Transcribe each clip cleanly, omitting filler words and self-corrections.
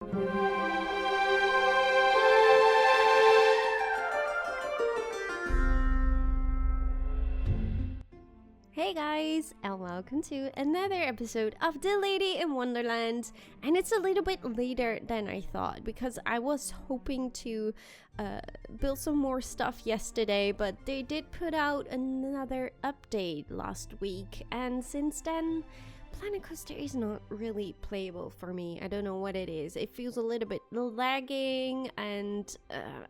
Hey guys, and welcome to another episode of DeLady in Wonderland. And it's a little bit later than I thought because I was hoping to build some more stuff yesterday, but they did put out another update last week, and since then Planet Coaster is not really playable for me. I don't know what it is. It feels a little bit lagging, and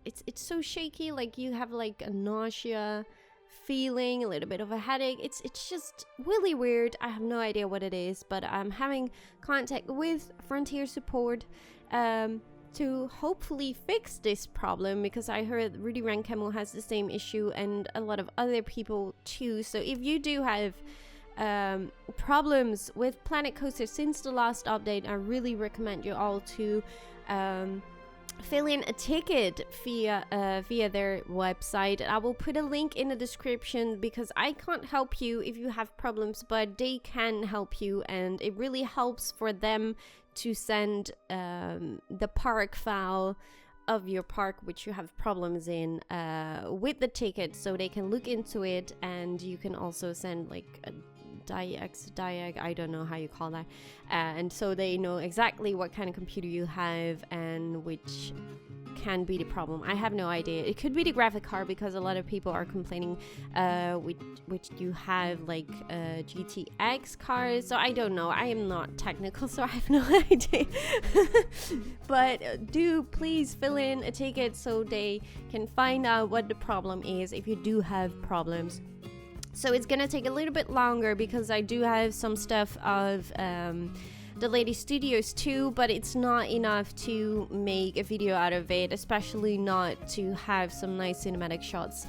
it's so shaky. Like you have like a nausea feeling, a little bit of a headache. It's just really weird. I have no idea what it is, but I'm having contact with Frontier support to hopefully fix this problem, because I heard Rudy Rankemo has the same issue and a lot of other people too. So if you do have problems with Planet Coaster since the last update, I really recommend you all to fill in a ticket via their website. I will put a link in the description because I can't help you if you have problems, but they can help you, and it really helps for them to send the park file of your park which you have problems in with the ticket, so they can look into it, and you can also send like a diag, I don't know how you call that, and so they know exactly what kind of computer you have and which can be the problem. I have no idea. It could be the graphic card, because a lot of people are complaining which you have like GTX cards, so I don't know. I am not technical, so I have no idea. But do please fill in a ticket so they can find out what the problem is if you do have problems. So it's gonna take a little bit longer because I do have some stuff of DeLady Studios too, but it's not enough to make a video out of it, especially not to have some nice cinematic shots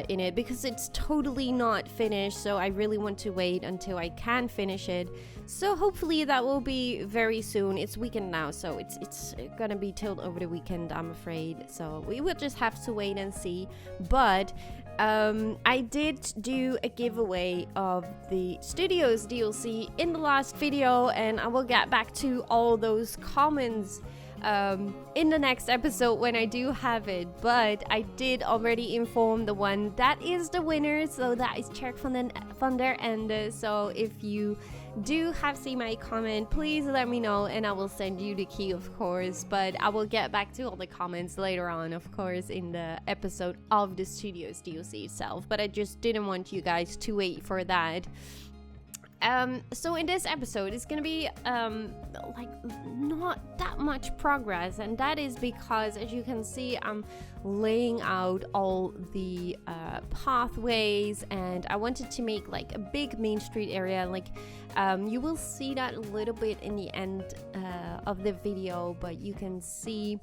in it, because it's totally not finished. So I really want to wait until I can finish it. So hopefully that will be very soon. It's weekend now, so it's gonna be till over the weekend, I'm afraid. So we will just have to wait and see. But I did do a giveaway of the Studios DLC in the last video, and I will get back to all those comments in the next episode when I do have it. But I did already inform the one that is the winner, so that is Cherk van der Ende. So if you do have seen my comment, please let me know and I will send you the key, of course. But I will get back to all the comments later on, of course, in the episode of the Studios DLC itself, but I just didn't want you guys to wait for that. So in this episode, it's gonna be like not that much progress, and that is because, as you can see, I'm laying out all the pathways, and I wanted to make like a big main street area. Like you will see that a little bit in the end of the video, but you can see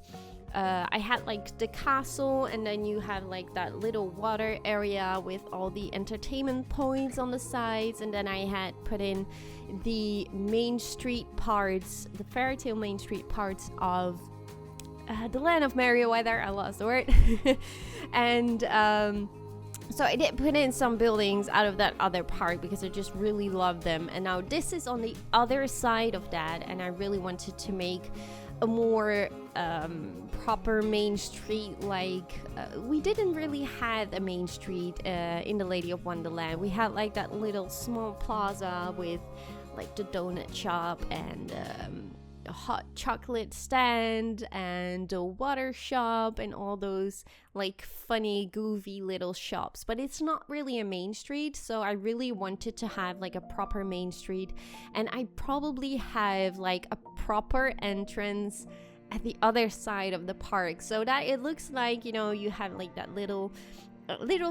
I had like the castle, and then you have like that little water area with all the entertainment points on the sides, and then I had put in the main street parts, the fairy tale main street parts of the land of Merryweather. I lost the word. And so I did put in some buildings out of that other park because I just really love them, and now this is on the other side of that, and I really wanted to make a more proper main street. Like we didn't really have a main street in the Lady of Wonderland. We had like that little small plaza with like the donut shop and a hot chocolate stand and a water shop and all those like funny goofy little shops, but it's not really a main street. So I really wanted to have like a proper main street, and I probably have like a proper entrance at the other side of the park, so that it looks like, you know, you have like that little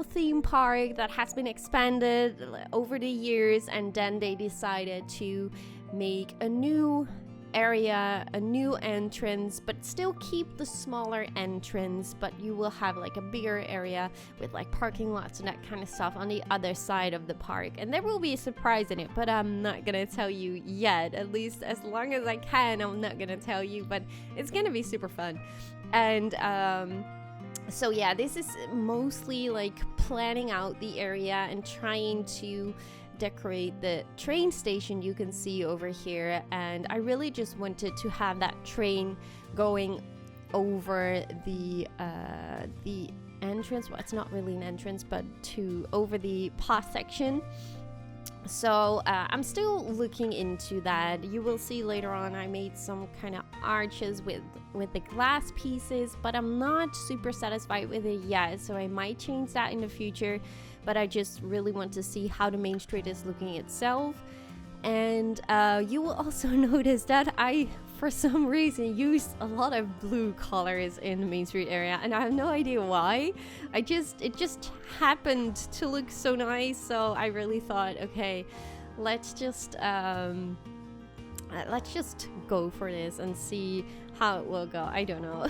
theme park that has been expanded over the years, and then they decided to make a new area, a new entrance, but still keep the smaller entrance, but you will have like a bigger area with like parking lots and that kind of stuff on the other side of the park. And there will be a surprise in it, but I'm not gonna tell you yet. At least as long as I can, I'm not gonna tell you, but it's gonna be super fun. And so yeah, this is mostly like planning out the area and trying to decorate the train station you can see over here. And I really just wanted to have that train going over the entrance. Well, it's not really an entrance, but over the path section. So I'm still looking into that. You will see later on I made some kind of arches with the glass pieces, but I'm not super satisfied with it yet, so I might change that in the future. But I just really want to see how the main street is looking itself. And you will also notice that I, for some reason, used a lot of blue colors in the main street area, and I have no idea why. It just happened to look so nice, so I really thought, okay, let's just go for this and see how it will go. I don't know.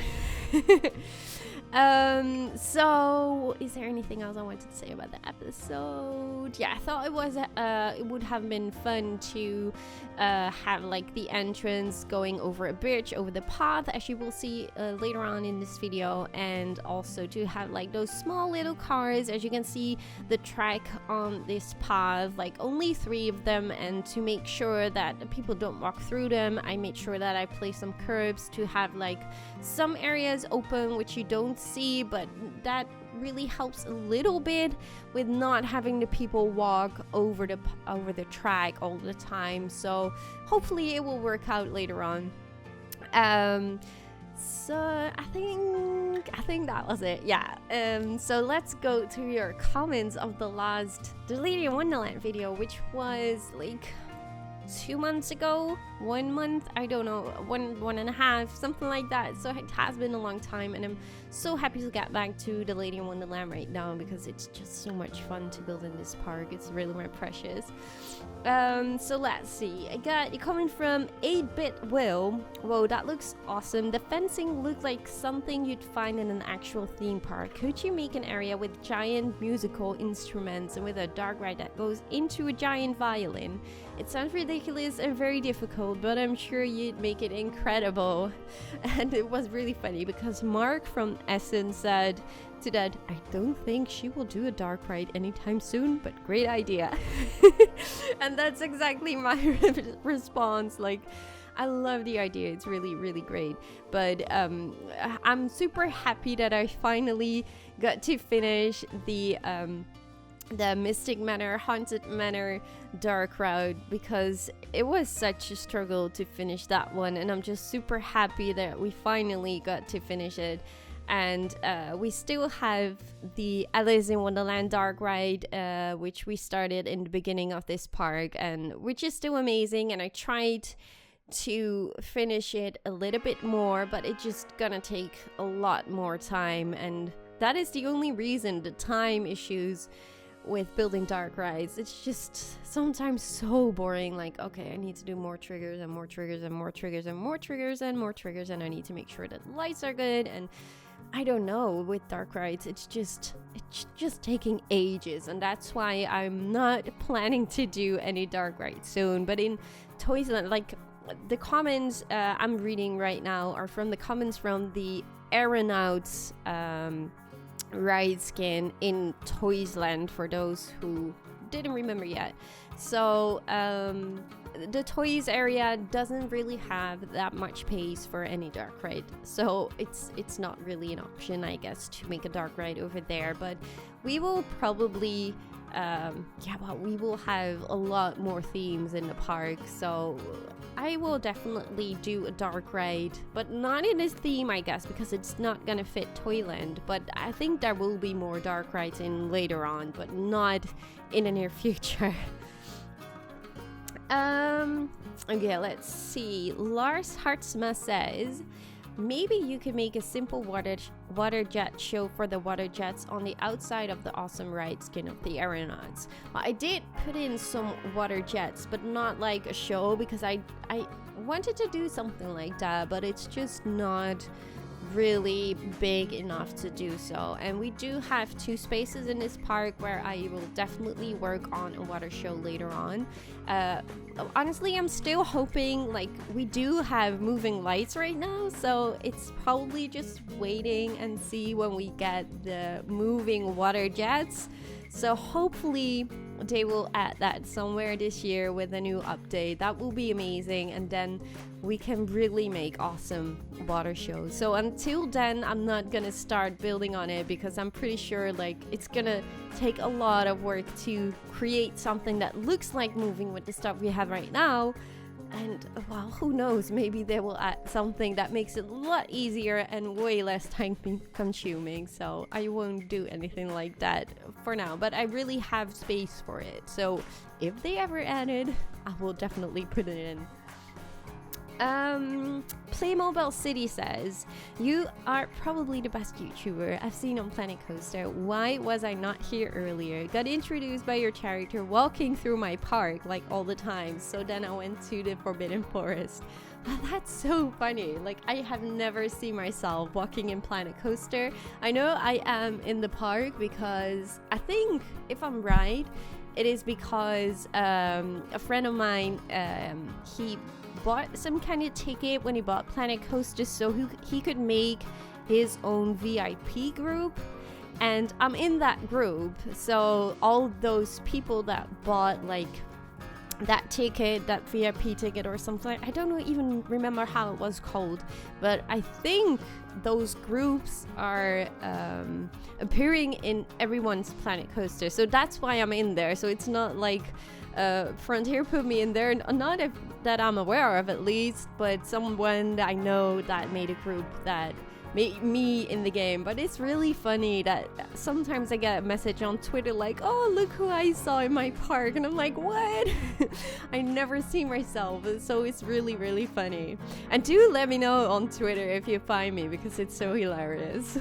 So is there anything else I wanted to say about the episode? Yeah, I thought it would have been fun to have like the entrance going over a bridge over the path, as you will see later on in this video, and also to have like those small little cars. As you can see, the track on this path, like only 3 of them, and to make sure that people don't walk through them, I made sure that I placed some curbs to have like some areas open which you don't see, but that really helps a little bit with not having the people walk over the track all the time. So hopefully it will work out later on. So I think that was it. Yeah. So let's go to your comments of the last DeLady in Wonderland video, which was like 2 months ago, 1 month, I don't know, one and a half, something like that. So it has been a long time, and I'm so happy to get back to DeLady in Wonderland right now, because it's just so much fun to build in this park. It's really my precious. So let's see, I got a comment from 8-Bit Will. Whoa, that looks awesome. The fencing looked like something you'd find in an actual theme park. Could you make an area with giant musical instruments and with a dark ride that goes into a giant violin? It sounds ridiculous and very difficult, but I'm sure you'd make it incredible. And it was really funny because Mark from Essen said to that, I don't think she will do a dark ride anytime soon, but great idea. And that's exactly my response. Like, I love the idea. It's really, really great. But I'm super happy that I finally got to finish the Mystic Manor, Haunted Manor dark route, because it was such a struggle to finish that one, and I'm just super happy that we finally got to finish it. And we still have the Alice in Wonderland dark ride, which we started in the beginning of this park, and which is still amazing. And I tried to finish it a little bit more, but it's just gonna take a lot more time, and that is the only reason, the time issues with building dark rides. It's just sometimes so boring. Like, okay, I need to do more triggers and more triggers and more triggers and more triggers and more triggers, and I need to make sure that lights are good. And I don't know, with dark rides, it's just taking ages, and that's why I'm not planning to do any dark rides soon. But in Toysland, like, the comments I'm reading right now are from the comments from the Aeronauts ride skin in Toysland, for those who didn't remember yet. So the toys area doesn't really have that much space for any dark ride, so it's not really an option, I guess, to make a dark ride over there. But we will probably we will have a lot more themes in the park, so I will definitely do a dark ride, but not in this theme, I guess, because it's not gonna fit Toyland. But I think there will be more dark rides in later on, but not in the near future. Okay, let's see. Lars Hartzma says, maybe you could make a simple water jet show for the water jets on the outside of the awesome ride skin of the Aeronauts. Well, I did put in some water jets, but not like a show, because I wanted to do something like that, but it's just not really big enough to do so. And we do have 2 spaces in this park where I will definitely work on a water show later on. honestly, I'm still hoping, like, we do have moving lights right now, so it's probably just waiting and see when we get the moving water jets. So hopefully they will add that somewhere this year with a new update. That will be amazing, and then we can really make awesome water shows. So until then, I'm not gonna start building on it because I'm pretty sure like it's gonna take a lot of work to create something that looks like moving with the stuff we have right now. And well, who knows, maybe they will add something that makes it a lot easier and way less time consuming. So I won't do anything like that for now, but I really have space for it. So if they ever add it, I will definitely put it in. Playmobil City says, you are probably the best YouTuber I've seen on Planet Coaster. Why was I not here earlier? Got introduced by your character walking through my park like all the time, so then I went to the Forbidden Forest. Oh, that's so funny. Like, I have never seen myself walking in Planet Coaster. I know I am in the park because I think, if I'm right, it is because a friend of mine, he bought some kind of ticket when he bought Planet Coaster so he could make his own VIP group, and I'm in that group. So all those people that bought like that ticket, that VIP ticket or something, I don't even remember how it was called, but I think those groups are appearing in everyone's Planet Coaster, so that's why I'm in there. So it's not like Frontier put me in there, not if that I'm aware of at least, but someone that I know that made a group that made me in the game. But it's really funny that sometimes I get a message on Twitter like, oh, look who I saw in my park, and I'm like, what? I never see myself, so it's really, really funny. And do let me know on Twitter if you find me, because it's so hilarious.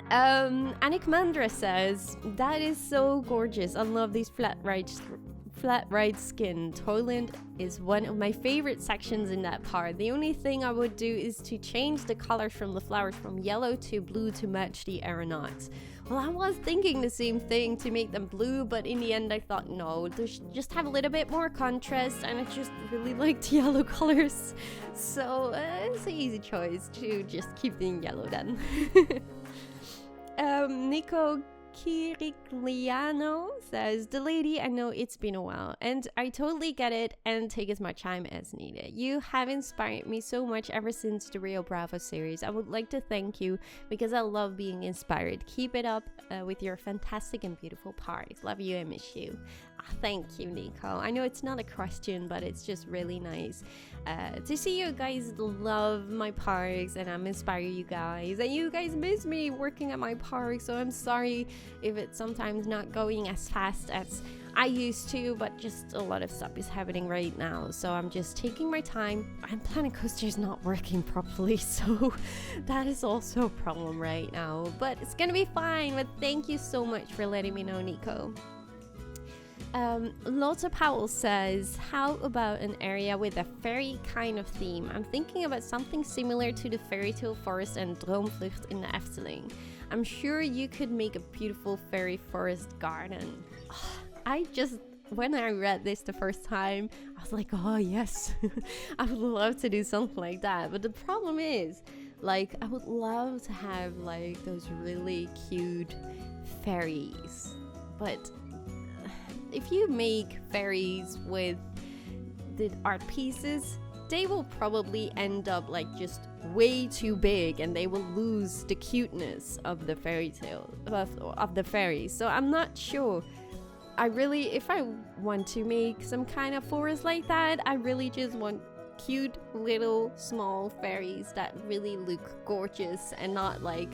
Anik Mandra says, that is so gorgeous. I love these flat ride skin. Toyland is one of my favorite sections in that part. The only thing I would do is to change the colors from the flowers from yellow to blue to match the aeronauts. Well, I was thinking the same thing, to make them blue, but in the end I thought no, just have a little bit more contrast, and I just really liked yellow colors. So it's an easy choice to just keep them yellow then. Nico Kirigliano says, DeLady, I know it's been a while, and I totally get it and take as much time as needed. You have inspired me so much ever since the Rio Bravo series. I would like to thank you because I love being inspired. Keep it up with your fantastic and beautiful parties. Love you and miss you. Thank you, Nico. I know it's not a question, but it's just really nice to see you guys love my parks, and I'm inspiring you guys, and you guys miss me working at my park. So I'm sorry if it's sometimes not going as fast as I used to, but just a lot of stuff is happening right now, so I'm just taking my time. And Planet Coaster is not working properly, so that is also a problem right now, but it's gonna be fine. But thank you so much for letting me know, Nico. Lotta Powell says, how about an area with a fairy kind of theme? I'm thinking about something similar to the Fairy Tale Forest and Droomvlucht in the Efteling. I'm sure you could make a beautiful fairy forest garden. When I read this the first time, I was like, oh yes, I would love to do something like that. But the problem is, like, I would love to have like those really cute fairies, but if you make fairies with the art pieces, they will probably end up like just way too big, and they will lose the cuteness of the fairy tale of the fairies. So I'm not sure. If I want to make some kind of forest like that, I really just want cute little small fairies that really look gorgeous and not like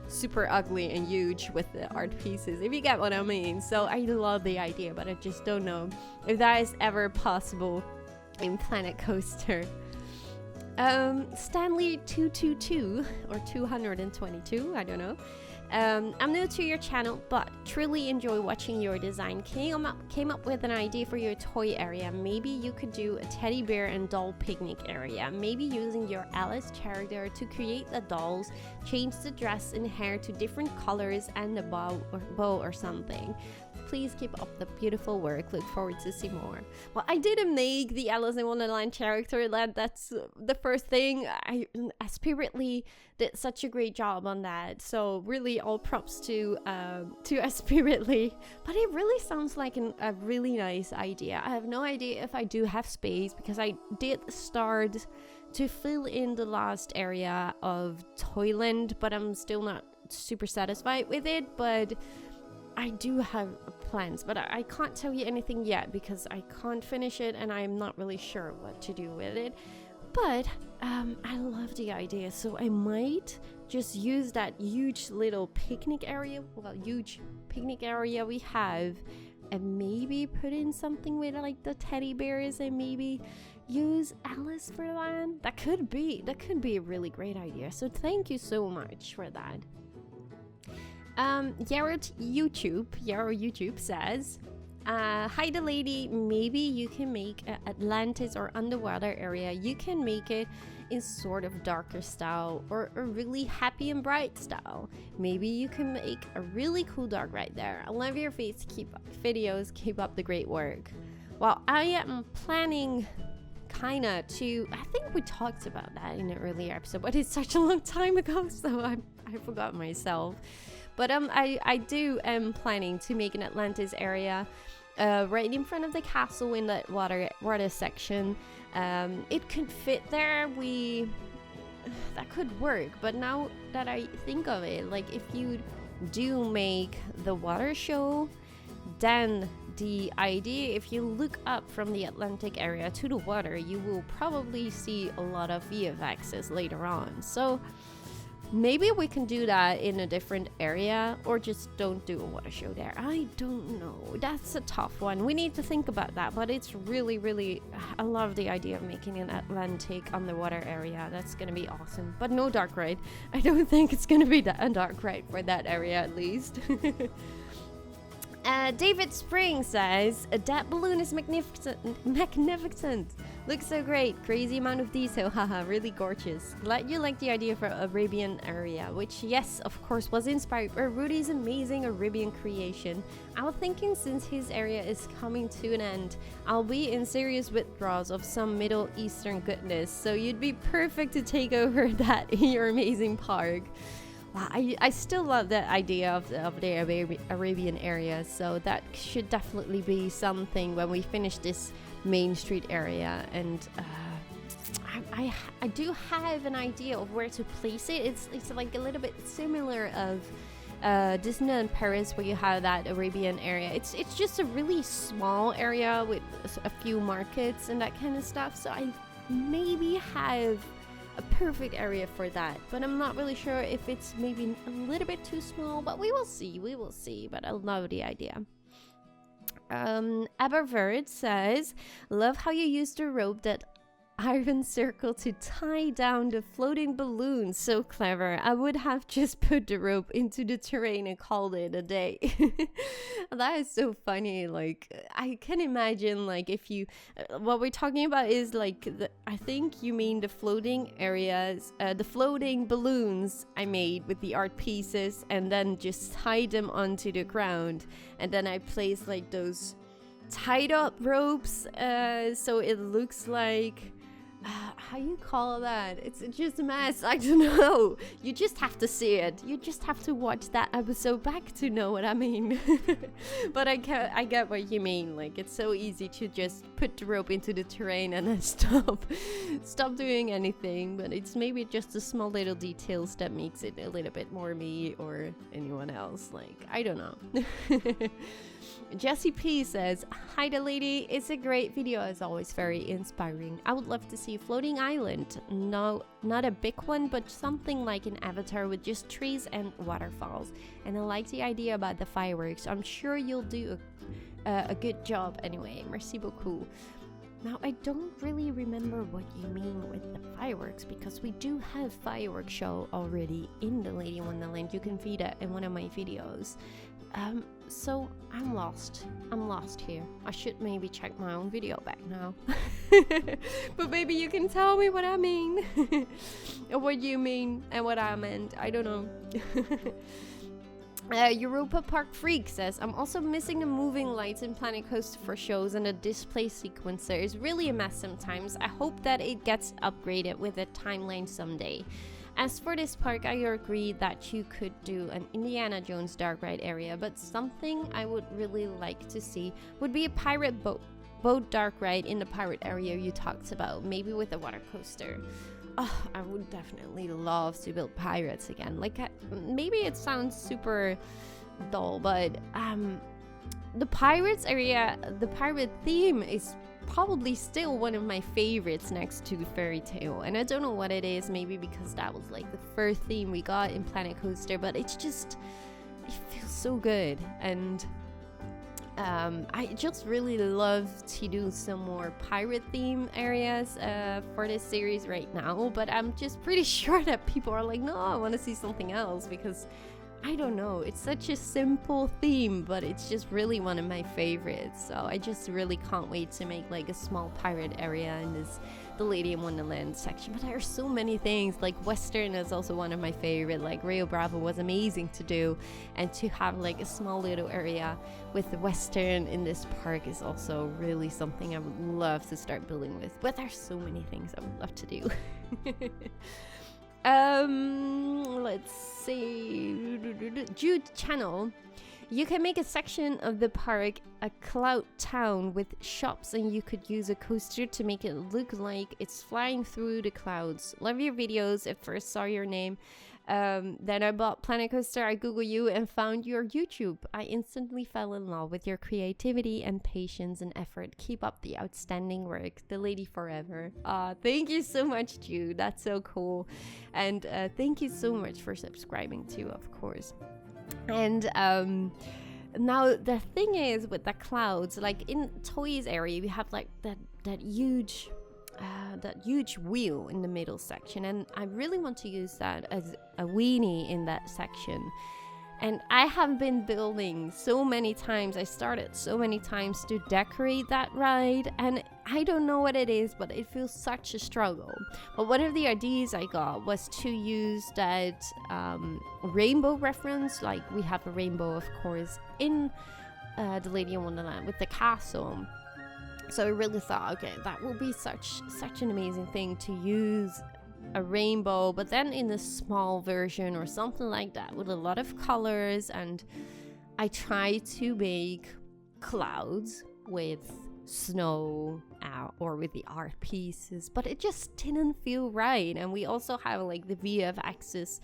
super ugly and huge with the art pieces, if you get what I mean. So I love the idea, but I just don't know if that is ever possible in Planet Coaster. Stanley 222 or 222, I don't know. I'm new to your channel, but truly enjoy watching your design. Came up with an idea for your toy area. Maybe you could do a teddy bear and doll picnic area. Maybe using your Alice character to create the dolls, change the dress and hair to different colors and a bow or something. please keep up the beautiful work. Look forward to see more. Well, I didn't make the Alice in Wonderland character. That's the first thing. Spiritly did such a great job on that. So really, all props to Spiritly. But it really sounds like a really nice idea. I have no idea if I do have space, because I did start to fill in the last area of Toyland, but I'm still not super satisfied with it. But I do have plans, but I can't tell you anything yet because I can't finish it and I'm not really sure what to do with it. But I love the idea, so I might just use that huge little picnic area, we have, and maybe put in something with like the teddy bears, and maybe use Alice for that. That could be a really great idea. So thank you so much for that. Yarrow YouTube says, hi DeLady, maybe you can make Atlantis or underwater area. You can make it in sort of darker style or a really happy and bright style. Maybe you can make a really cool dark right there. I love your face. Keep up videos. Keep up the great work. Well, I am planning I think we talked about that in an earlier episode, but it's such a long time ago, so I forgot myself. But I do am planning to make an Atlantis area right in front of the castle in that water section. It could fit there. That could work. But now that I think of it, like if you do make the water show, then the idea, if you look up from the Atlantic area to the water, you will probably see a lot of VFXs later on. So maybe we can do that in a different area, or just don't do a water show there. I don't know. That's a tough one. We need to think about that, but it's really, really, I love the idea of making an Atlantic underwater area. That's gonna be awesome. But no dark ride. I don't think it's gonna be a dark ride for that area, at least. David Spring says, that balloon is magnificent. Looks so great. Crazy amount of detail. Haha, really gorgeous. Glad you like the idea for Arabian area, which, yes, of course, was inspired by Rudy's amazing Arabian creation. I was thinking, since his area is coming to an end, I'll be in serious withdrawals of some Middle Eastern goodness, so you'd be perfect to take over that in your amazing park. Wow, I still love that idea of the Arabian area, so that should definitely be something when we finish this Main Street area. And I do have an idea of where to place it. It's like a little bit similar of Disneyland Paris, where you have that Arabian area. It's just a really small area with a few markets and that kind of stuff, so I maybe have a perfect area for that, but I'm not really sure if it's maybe a little bit too small, but we will see. But I love the idea. Aberverd says, love how you used the rope that iron circle to tie down the floating balloon. So clever. I would have just put the rope into the terrain and called it a day. That is so funny. Like, I can imagine, like, if you what we're talking about is like I think you mean the floating areas, the floating balloons I made with the art pieces, and then just tied them onto the ground, and then I placed like those tied up ropes, so it looks like how you call that? It's just a mess. I don't know. You just have to see it. You just have to watch that episode back to know what I mean. But I get what you mean. Like, it's so easy to just put the rope into the terrain and then stop doing anything. But it's maybe just the small little details that makes it a little bit more me or anyone else. Like, I don't know. Jessie P says, hi DeLady, it's a great video, as always, very inspiring. I would love to see a floating island. No, not a big one, but something like an Avatar with just trees and waterfalls. And I like the idea about the fireworks. I'm sure you'll do a good job anyway. Merci beaucoup. Now, I don't really remember what you mean with the fireworks, because we do have fireworks show already in DeLady Wonderland. You can see that in one of my videos. So I'm lost here. I should maybe check my own video back now. But maybe you can tell me what I mean. Or what you mean and what I meant. I don't know. Europa Park Freak says, I'm also missing the moving lights in Planet Coaster for shows, and the display sequencer is really a mess sometimes. I hope that it gets upgraded with a timeline someday. As for this park, I agree that you could do an Indiana Jones dark ride area, but something I would really like to see would be a pirate boat dark ride in the pirate area you talked about, maybe with a water coaster. Oh, I would definitely love to build pirates again. Like, maybe it sounds super dull, but the pirates area, the pirate theme is probably still one of my favorites next to Fairy Tale. And I don't know what it is, maybe because that was like the first theme we got in Planet Coaster, but it's just, it feels so good. And I just really love to do some more pirate theme areas for this series right now, but I'm just pretty sure that people are like, no, I want to see something else, because I don't know, it's such a simple theme, but it's just really one of my favorites. So I just really can't wait to make like a small pirate area in this DeLady in Wonderland section. But there are so many things, like Western is also one of my favorite. Like Rio Bravo was amazing to do, and to have like a small little area with the Western in this park is also really something I would love to start building with. But there's so many things I would love to do. Let's see. Jude Channel. You can make a section of the park a cloud town with shops, and you could use a coaster to make it look like it's flying through the clouds. Love your videos. At first saw your name. Then I bought Planet Coaster, I Googled you and found your YouTube. I instantly fell in love with your creativity and patience and effort. Keep up the outstanding work. DeLady forever. Thank you so much, Jude. That's so cool. And thank you so much for subscribing too, of course. And now the thing is with the clouds, like in Toys area, we have like that huge wheel in the middle section, and I really want to use that as a weenie in that section. And I have been building so many times, I started so many times to decorate that ride, and I don't know what it is, but it feels such a struggle. But one of the ideas I got was to use that rainbow reference, like we have a rainbow of course in DeLady in Wonderland with the castle. So I really thought, okay, that will be such an amazing thing to use a rainbow, but then in a small version or something like that with a lot of colors. And I tried to make clouds with snow or with the art pieces, but it just didn't feel right. And we also have like the VF axis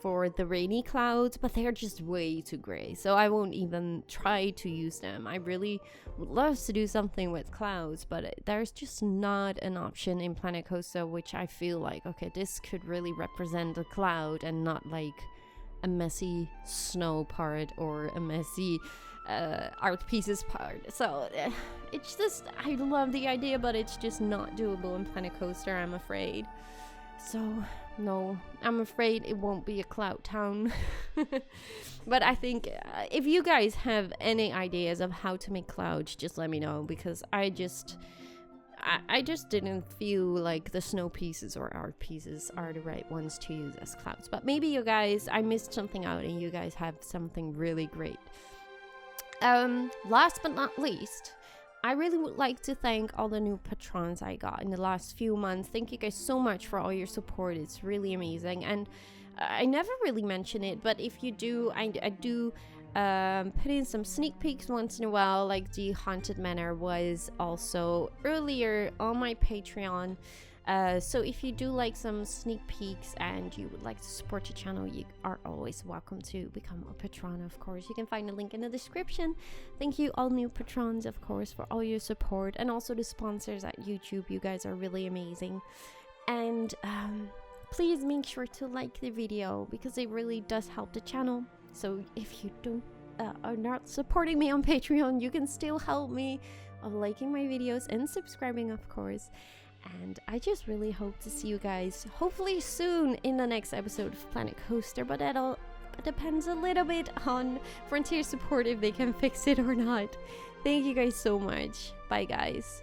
for the rainy clouds, but they're just way too gray, so I won't even try to use them. I really would love to do something with clouds, but there's just not an option in Planet Coaster which I feel like, okay, this could really represent a cloud and not like a messy snow part or a messy art pieces part. So it's just, I love the idea, but it's just not doable in Planet Coaster, I'm afraid. So no, I'm afraid it won't be a cloud town. But I think if you guys have any ideas of how to make clouds, just let me know, because I just didn't feel like the snow pieces or art pieces are the right ones to use as clouds. But maybe you guys, I missed something out and you guys have something really great. Last but not least, I really would like to thank all the new patrons I got in the last few months. Thank you guys so much for all your support. It's really amazing. And I never really mention it, but if you do, I do put in some sneak peeks once in a while. Like the Haunted Manor was also earlier on my Patreon. So if you do like some sneak peeks and you would like to support the channel, you are always welcome to become a patron, of course. You can find a link in the description. Thank you all new patrons, of course, for all your support, and also the sponsors at YouTube. You guys are really amazing. And please make sure to like the video, because it really does help the channel. So if you don't are not supporting me on Patreon, you can still help me of liking my videos and subscribing, of course. And I just really hope to see you guys hopefully soon in the next episode of Planet Coaster, but that all depends a little bit on Frontier support if they can fix it or not. Thank you guys so much. Bye guys.